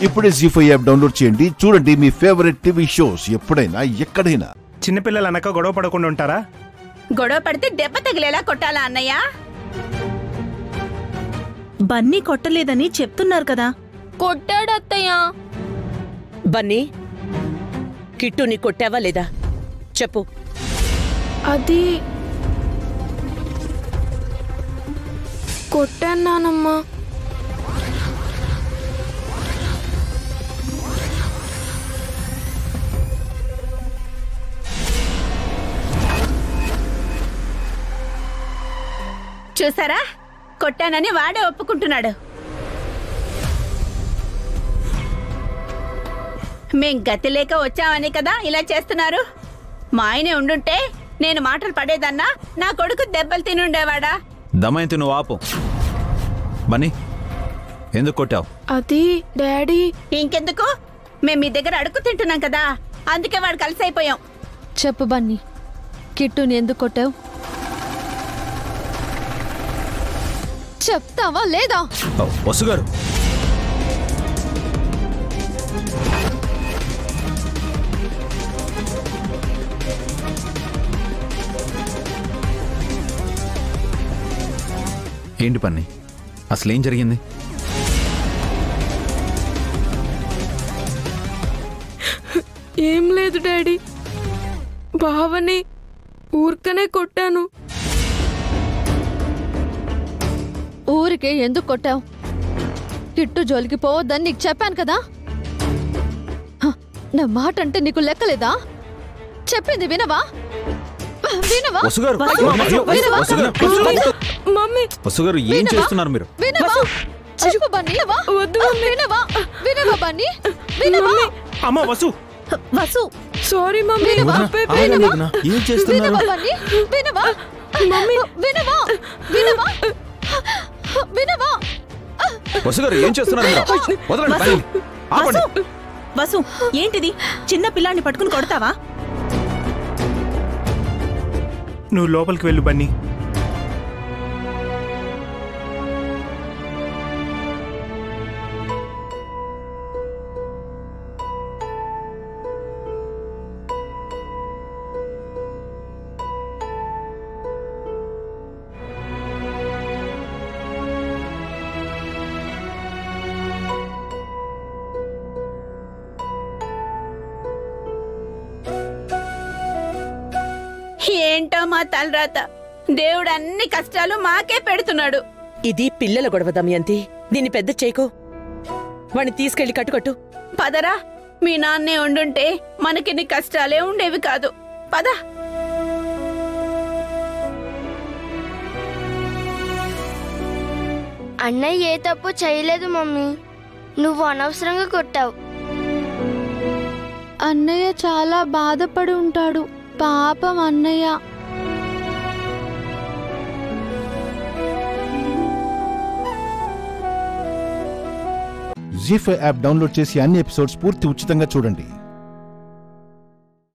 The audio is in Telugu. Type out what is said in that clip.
ఇప్పుడే జీ5 యాప్ డౌన్లోడ్ చేయండి. చూడండి మీ ఫేవరెట్ టీవీ షోస్ ఎప్పుడైనా ఎక్కడైనా. చిన్నపిల్లలు అనక గొడవ పడకుండా ఉంటారా? గొడవ పడితే దెబ్బ తగిలేలా కొట్టాలా అన్నయ్య? బన్నీ కొట్టలేదని చెప్తున్నారు కదా. కొట్టాడు అత్తయ్య. బన్నీ, కిట్టుని కొట్టావా లేదా చెప్పు. అది కొట్టాను నానమ్మా. చూసారా, కొట్టానని వాడే ఒప్పుకుంటున్నాడు. మేం గతి లేక వచ్చామని కదా ఇలా చేస్తున్నారు. మా ఆయనే ఉండుంటే నేను మాటలు పడేదన్నా, నా కొడుకు దెబ్బలు తినుండేవాడా? దమయంతి, నువ్వు ఆపు. బన్నీ, ఎందుకు కొట్టావు? అది డాడీ. ఇంకెందుకు, మేము మీ దగ్గర అడుగు తింటున్నాం కదా, అందుకే వాడు కలిసి అయిపోయాం. చెప్పు బన్నీ, కిట్టుని ఎందుకు కొట్టావు? చెప్తావా లేదా? వసుగారు, ఏంటి పన్ని, అసలేం జరిగింది? ఏం లేదు డాడీ, బావని ఊరికనే కొట్టాను. ఊరికే ఎందుకు కొట్టావు? కిట్టు జోలికి పోవద్దని నీకు చెప్పాను కదా. నా మాట అంటే నీకు లెక్కలేదా? చెప్పింది వినవా? వినవా? మమ్మీ, వసుగారు ఏం చేస్తున్నారు మీరు? వినవా? చెప్పు బన్నీ. వద్దు. వినవా? వినవా బన్నీ? వినవా? అమ్మ వసు, వసు, సారీ మమ్మీ. ఏం చేస్తున్నారు? వినవా బన్నీ? వినవా? మమ్మీ వినవా? వినవా? వినవా? వసుగారు ఏం చేస్తున్నారు? వదలండి. వసు, వసు, ఏంటిది? చిన్న పిల్లాన్ని పట్టుకుని కొడతావా? నువ్వు లోపలికి వెళ్ళు బన్నీ. ఏంటో మా తలరాత, దేవుడు అన్ని కష్టాలు మాకే పెడుతున్నాడు. ఇది పిల్లల గొడవ దమయంతి, దీన్ని పెద్ద చేయకు. వాణ్ణి తీసుకెళ్లి కట్టుకట్టు. పదరా, మీ నాన్నే ఉండుంటే మనకిన్ని కష్టాలే ఉండేవి కాదు. పద. అన్నయ్య ఏ తప్పు చేయలేదు మమ్మీ, నువ్వు అనవసరంగా కొట్టావు. అన్నయ్య చాలా బాధపడి ఉంటాడు, పాపం అన్నయ్య. జీ5 యాప్ డౌన్లోడ్ చేసి అన్ని ఎపిసోడ్స్ పూర్తి ఉచితంగా చూడండి.